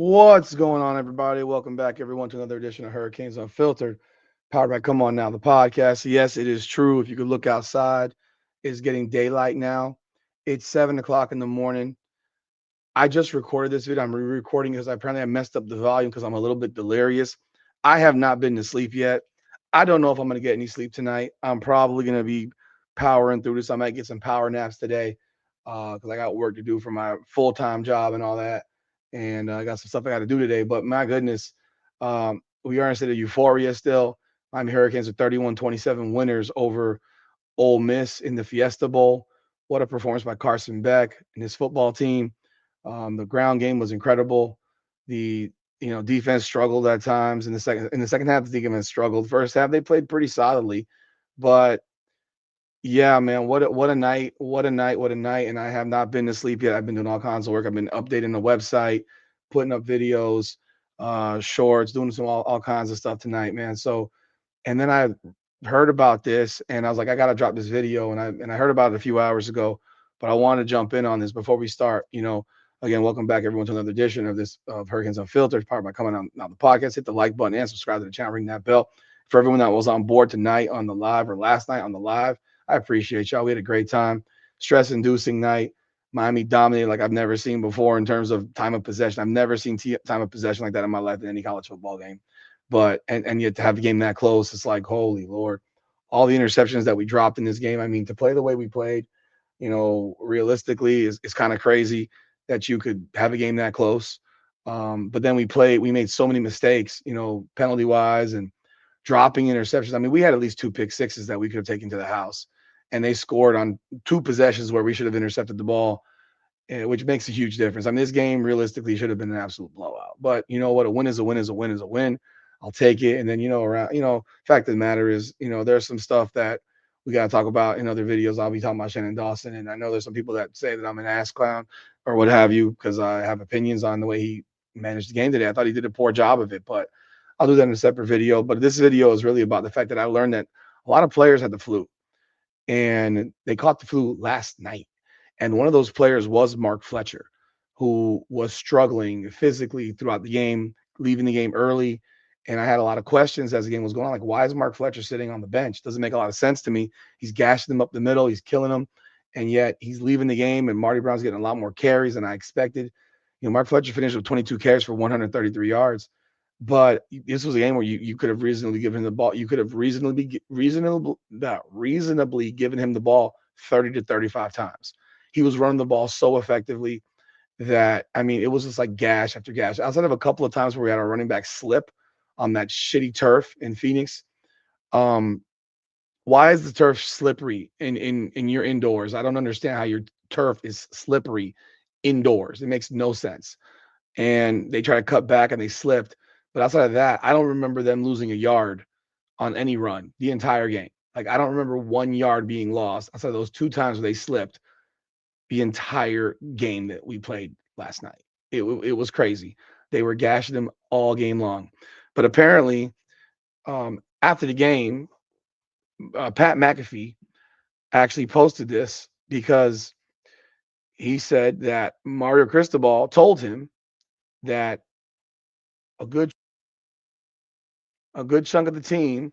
What's going on, everybody? Welcome back, everyone, to another edition of Hurricanes Unfiltered, powered by Come On Now, the podcast. Yes, it is true. If you could look outside, it's getting daylight now. It's 7 o'clock in the morning. I just recorded this video. I'm re-recording because apparently I messed up the volume because I'm a little bit delirious. I have not been to sleep yet. I don't know if I'm going to get any sleep tonight. I'm probably going to be powering through this. I might get some power naps today because I got work to do for my full-time job and all that. And I got some stuff I got to do today. But my goodness, we are in a state of euphoria still. Miami Hurricanes are 31-27 winners over Ole Miss in the Fiesta Bowl. What a performance by Carson Beck and his football team. The ground game was incredible. The defense struggled at times in the second half. The defense struggled. First half they played pretty solidly, but yeah, man, what a night, what a night, what a night. And I have not been to sleep yet. I've been doing all kinds of work. I've been updating the website, putting up videos, shorts, doing all kinds of stuff tonight, man. So and then I heard about this and I was like, I gotta drop this video. And I heard about it a few hours ago, but I want to jump in on this before we start. Again, welcome back everyone to another edition of this of Hurricanes Unfiltered, powered by coming on now the podcast. Hit the like button and subscribe to the channel, ring that bell. For everyone that was on board tonight on the live or last night on the live, I appreciate y'all. We had a great time. Stress inducing night. Miami dominated like I've never seen before in terms of time of possession. I've never seen time of possession like that in my life in any college football game. But and yet to have the game that close, it's like holy Lord. All the interceptions that we dropped in this game. I mean, to play the way we played, realistically is kind of crazy that you could have a game that close. But then we made so many mistakes, penalty wise and dropping interceptions. I mean, we had at least two pick sixes that we could have taken to the house, and they scored on two possessions where we should have intercepted the ball, which makes a huge difference. I mean, this game realistically should have been an absolute blowout. But you know what? A win is a win is a win is a win. I'll take it. And then fact of the matter is, there's some stuff that we got to talk about in other videos. I'll be talking about Shannon Dawson, and I know there's some people that say that I'm an ass clown or what have you because I have opinions on the way he managed the game today. I thought he did a poor job of it, but I'll do that in a separate video. But this video is really about the fact that I learned that a lot of players had the flu, and they caught the flu last night. And one of those players was Mark Fletcher, who was struggling physically throughout the game, leaving the game early. And I had a lot of questions as the game was going on. Like, why is Mark Fletcher sitting on the bench? Doesn't make a lot of sense to me. He's gashing them up the middle, he's killing them, and yet he's leaving the game. And Marty Brown's getting a lot more carries than I expected. Mark Fletcher finished with 22 carries for 133 yards. But this was a game where you could have reasonably given him the ball. You could have reasonably given him the ball 30 to 35 times. He was running the ball so effectively that I mean it was just like gash after gash. Outside of a couple of times where we had our running back slip on that shitty turf in Phoenix. Um, why is the turf slippery in your indoors? I don't understand how your turf is slippery indoors. It makes no sense. And they tried to cut back and they slipped. But outside of that, I don't remember them losing a yard on any run the entire game. Like I don't remember 1 yard being lost outside of those two times where they slipped the entire game that we played last night. It was crazy. They were gashing them all game long. But apparently, after the game, Pat McAfee actually posted this because he said that Mario Cristobal told him that a good chunk of the team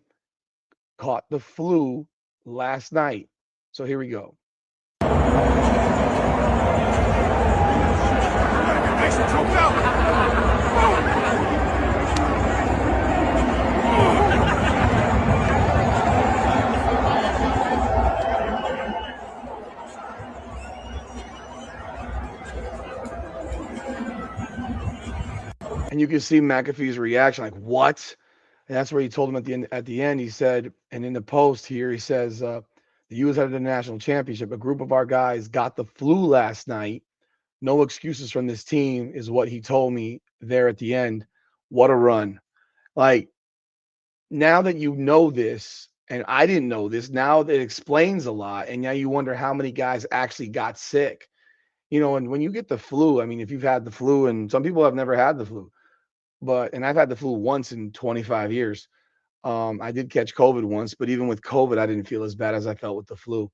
caught the flu last night. So here we go. And you can see McAfee's reaction, like, what? And that's where he told him at the end, he said, and in the post here, he says, the U.S. had the national championship. A group of our guys got the flu last night. No excuses from this team is what he told me there at the end. What a run. Like, now that you know this, and I didn't know this, now that explains a lot. And now you wonder how many guys actually got sick. And when you get the flu, I mean, if you've had the flu, and some people have never had the flu, and I've had the flu once in 25 years. I did catch COVID once, but even with COVID, I didn't feel as bad as I felt with the flu.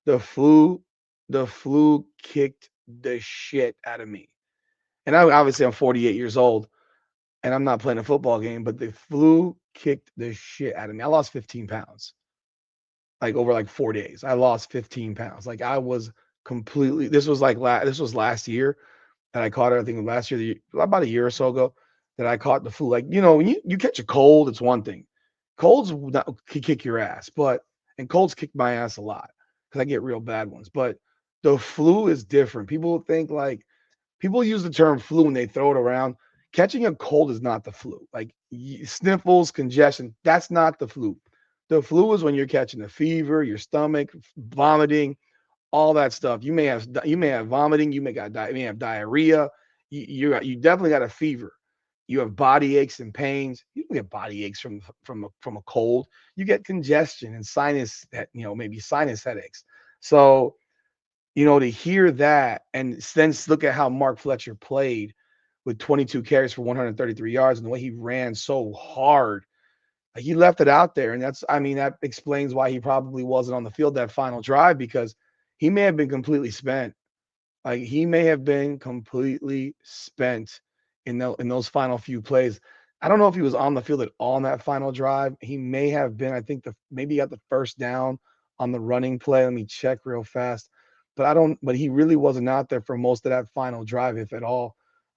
The flu, the flu kicked the shit out of me. And I'm 48 years old, and I'm not playing a football game, but the flu kicked the shit out of me. I lost 15 pounds, like over like 4 days. I lost 15 pounds. Like I was completely. This was last year that I caught it. I think last year, about a year or so ago, that I caught the flu. Like when you catch a cold, it's one thing. Colds can kick your ass, and colds kick my ass a lot because I get real bad ones. But the flu is different. People use the term flu when they throw it around. Catching a cold is not the flu. Like sniffles, congestion, that's not the flu. The flu is when you're catching a fever, your stomach, vomiting, all that stuff. You may have vomiting, you may have diarrhea. You definitely got a fever. You have body aches and pains. You don't get body aches from a cold. You get congestion and maybe sinus headaches. So to hear that and then look at how Mark Fletcher played with 22 carries for 133 yards and the way he ran so hard, like he left it out there. And that explains why he probably wasn't on the field that final drive because he may have been completely spent. Like he may have been completely spent in those final few plays. I don't know if he was on the field at all in that final drive. He may have been. I think maybe he got the first down on the running play. Let me check real fast. But I don't. But he really wasn't out there for most of that final drive, if at all.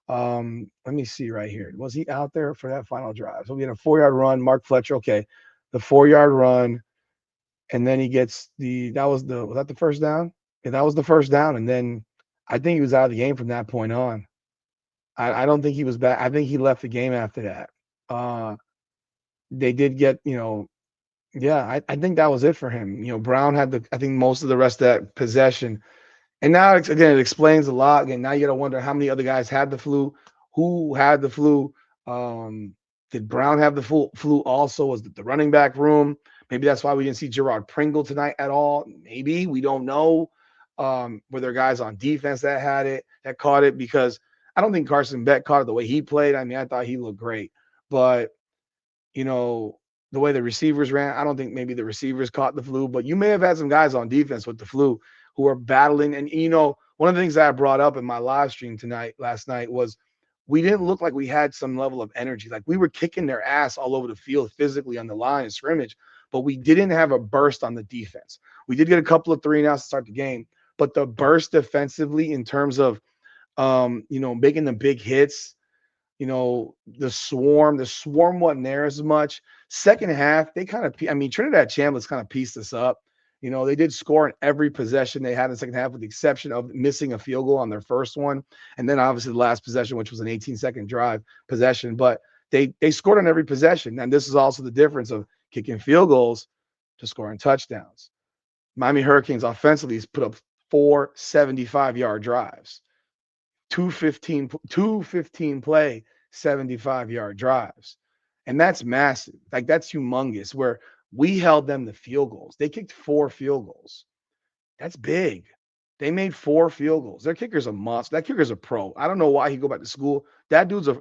Let me see right here. Was he out there for that final drive? So we had a 4-yard run. Mark Fletcher. Okay, the 4-yard run, and then he gets was that the first down? Yeah, that was the first down, and then I think he was out of the game from that point on. I don't think he was back. I think he left the game after that. Uh, they did get, yeah, I think that was it for him. Brown had I think most of the rest of that possession. And now, again, it explains a lot. Again, now you got to wonder how many other guys had the flu, who had the flu. Um, did Brown have the flu also? Was it the running back room? Maybe that's why we didn't see Gerard Pringle tonight at all. Maybe we don't know. Were there guys on defense that had it, that caught it? Because I don't think Carson Beck caught it the way he played. I mean, I thought he looked great, but you know, the way the receivers ran, I don't think maybe the receivers caught the flu, but you may have had some guys on defense with the flu who are battling. And one of the things that I brought up in my live stream last night was we didn't look like we had some level of energy. Like we were kicking their ass all over the field physically on the line of scrimmage, but we didn't have a burst on the defense. We did get a couple of 3-and-outs to start the game, but the burst defensively in terms of making the big hits, the swarm wasn't there as much. Second half, they kind of, Trinidad Chambliss kind of pieced us up. They did score in every possession they had in the second half, with the exception of missing a field goal on their first one. And then obviously the last possession, which was an 18-second drive possession. But they scored on every possession. And this is also the difference of kicking field goals to scoring touchdowns. Miami Hurricanes offensively has put up 4 75-yard drives. 215 play 75-yard drives. And that's massive. Like that's humongous, where we held them to field goals. They kicked 4 field goals. That's big. They made 4 field goals. Their kicker's a must. That kicker's a pro. I don't know why he go back to school. That dude's if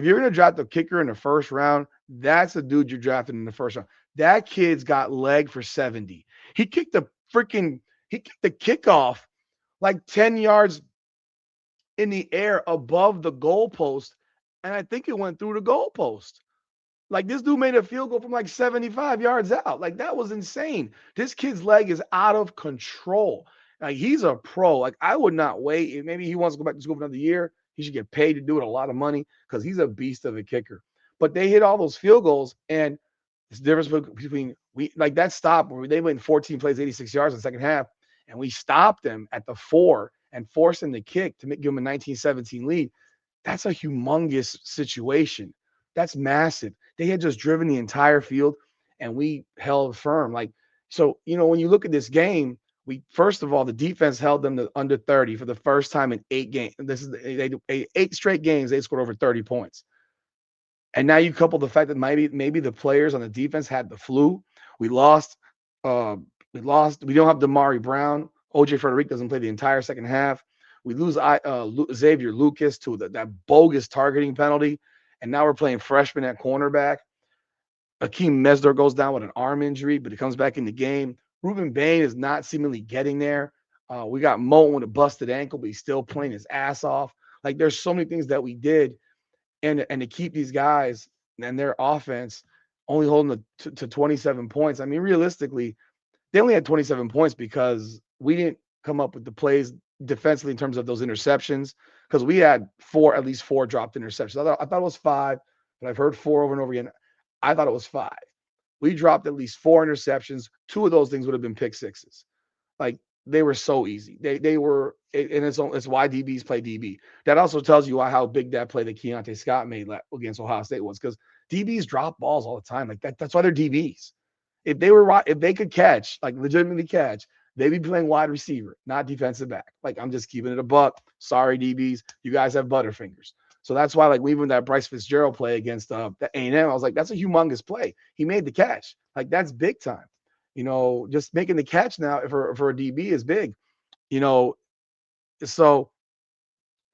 you're gonna draft the kicker in the first round, that's a dude you're drafting in the first round. That kid's got leg for 70. He kicked the kickoff like 10 yards in the air above the goalpost, and I think it went through the goalpost. Like this dude made a field goal from like 75 yards out. Like that was insane. This kid's leg is out of control. Like he's a pro. Like I would not wait. If maybe he wants to go back to school for another year, he should get paid to do it, a lot of money, because he's a beast of a kicker. But they hit all those field goals, and it's the difference between that stop where they went 14 plays, 86 yards in the second half, and we stopped them at the 4 and forced them to kick to give them a 19-17 lead. That's a humongous situation. That's massive. They had just driven the entire field, and we held firm. When you look at this game, first of all, the defense held them to under 30 for the first time in 8 games. This is 8 straight games they scored over 30 points. And now you couple the fact that maybe the players on the defense had the flu. We lost. We don't have Damari Brown. OJ Frederick doesn't play the entire second half. We lose Xavier Lucas to that bogus targeting penalty. And now we're playing freshman at cornerback. Akeem Mesdor goes down with an arm injury, but he comes back in the game. Ruben Bain is not seemingly getting there. We got Moten with a busted ankle, but he's still playing his ass off. Like there's so many things that we did, and to keep these guys and their offense only holding to 27 points. I mean, realistically, they only had 27 points because we didn't come up with the plays defensively in terms of those interceptions. Because we had at least four dropped interceptions. I thought it was five, but I've heard four over and over again. I thought it was five. We dropped at least four interceptions. Two of those things would have been pick sixes. Like they were so easy. They were, and it's why DBs play DB. That also tells you how big that play that Keontae Scott made against Ohio State was, because DBs drop balls all the time. Like that's why they're DBs. If they could catch, like legitimately catch, they'd be playing wide receiver, not defensive back. Like I'm just keeping it a buck. Sorry, DBs, you guys have butterfingers. So that's why, like, even that Bryce Fitzgerald play against the A&M, I was like, that's a humongous play. He made the catch. Like that's big time. Just making the catch now for a DB is big. You know, so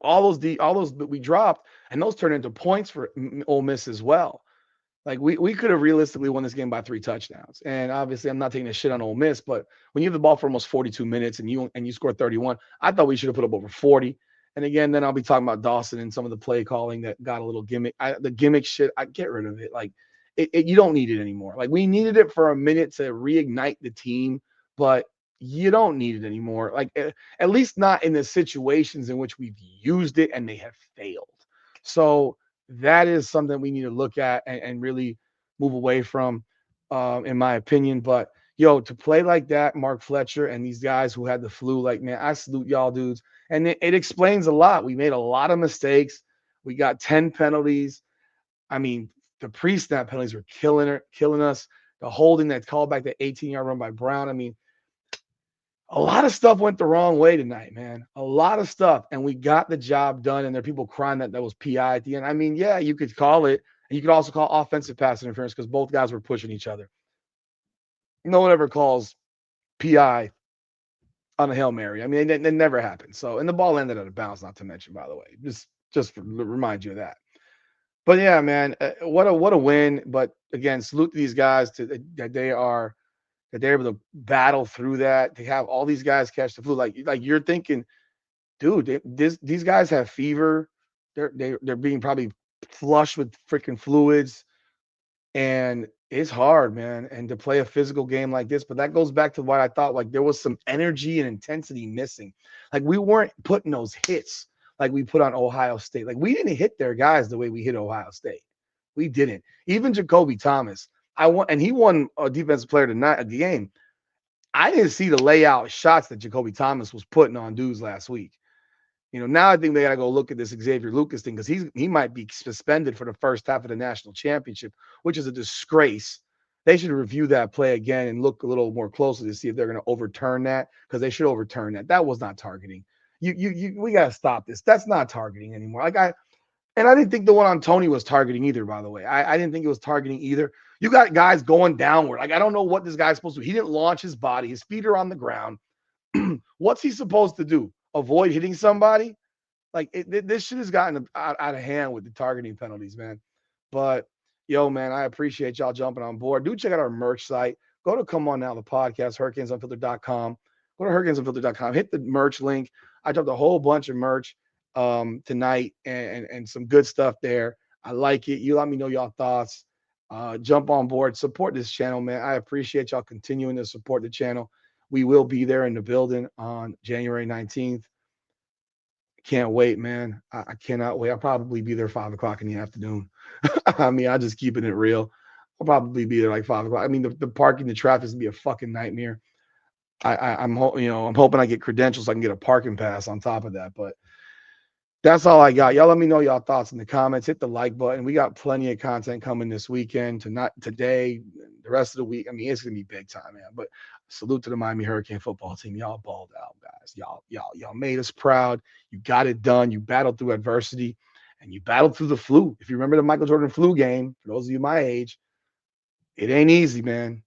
all those that we dropped, and those turned into points for Ole Miss as well. Like we could have realistically won this game by 3 touchdowns. And obviously I'm not taking a shit on Ole Miss, but when you have the ball for almost 42 minutes and you score 31, I thought we should have put up over 40. And again, then I'll be talking about Dawson and some of the play calling that got a little gimmick. The gimmick shit, I get rid of it. Like you don't need it anymore. Like we needed it for a minute to reignite the team, but you don't need it anymore. Like at least not in the situations in which we've used it and they have failed. So that is something we need to look at and really move away from, in my opinion. But to play like that, Mark Fletcher and these guys who had the flu, like, man, I salute y'all dudes. And it explains a lot. We made a lot of mistakes. We got 10 penalties. I mean, the pre-snap penalties were killing us. The holding that called back the 18-yard run by Brown. I mean, a lot of stuff went the wrong way tonight, man. A lot of stuff. And we got the job done. And there are people crying that was PI at the end. I mean, yeah, you could call it. And you could also call offensive pass interference because both guys were pushing each other. No one ever calls PI on a Hail Mary. I mean, it never happened. So, and the ball ended out of bounds, not to mention, by the way. Just to remind you of that. But yeah, man, what a win. But again, salute to these guys that they're able to battle through that. They have all these guys catch the flu. Like you're thinking, dude, these guys have fever. They're being probably flushed with freaking fluids, and it's hard, man. And to play a physical game like this, but that goes back to what I thought. Like there was some energy and intensity missing. Like we weren't putting those hits like we put on Ohio State. Like we didn't hit their guys the way we hit Ohio State. We didn't. Even Jacoby Thomas, he won a defensive player tonight at the game. I didn't see the layout shots that Jacoby Thomas was putting on dudes last week. Now I think they got to go look at this Xavier Lucas thing because he might be suspended for the first half of the national championship, which is a disgrace. They should review that play again and look a little more closely to see if they're going to overturn that, because they should overturn that. That was not targeting. We got to stop this. That's not targeting anymore. And I didn't think the one on Tony was targeting either, by the way. I didn't think it was targeting either. You got guys going downward. Like, I don't know what this guy's supposed to do. He didn't launch his body. His feet are on the ground. What's he supposed to do? Avoid hitting somebody? Like, this shit has gotten out of hand with the targeting penalties, man. But, man, I appreciate y'all jumping on board. Do check out our merch site. Go to Come On Now, the podcast, hurricanesunfiltered.com. Go to hurricanesunfiltered.com. Hit the merch link. I dropped a whole bunch of merch tonight and some good stuff there. I like it. You let me know your thoughts. Jump on board, support this channel, man. I appreciate y'all continuing to support the channel. We will be there in the building on January 19th. Can't wait, man. I cannot wait. I'll probably be there 5 o'clock in the afternoon. I mean, I'm just keeping it real. I'll probably be there like 5 o'clock. I mean, the parking, the traffic is gonna be a fucking nightmare. I'm hoping I get credentials so I can get a parking pass on top of that. But that's all I got. Y'all let me know y'all thoughts in the comments. Hit the like button. We got plenty of content coming this weekend, today, the rest of the week. I mean, it's gonna be big time, man. But salute to the Miami Hurricane football team. Y'all balled out, guys. Y'all made us proud. You got it done. You battled through adversity, and you battled through the flu. If you remember the Michael Jordan flu game, for those of you my age, it ain't easy, man.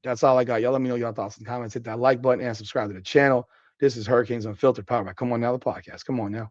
That's all I got. Y'all let me know y'all thoughts in the comments. Hit that like button and subscribe to the channel. This is Hurricanes Unfiltered, powered by Come On Now, the podcast. Come on now.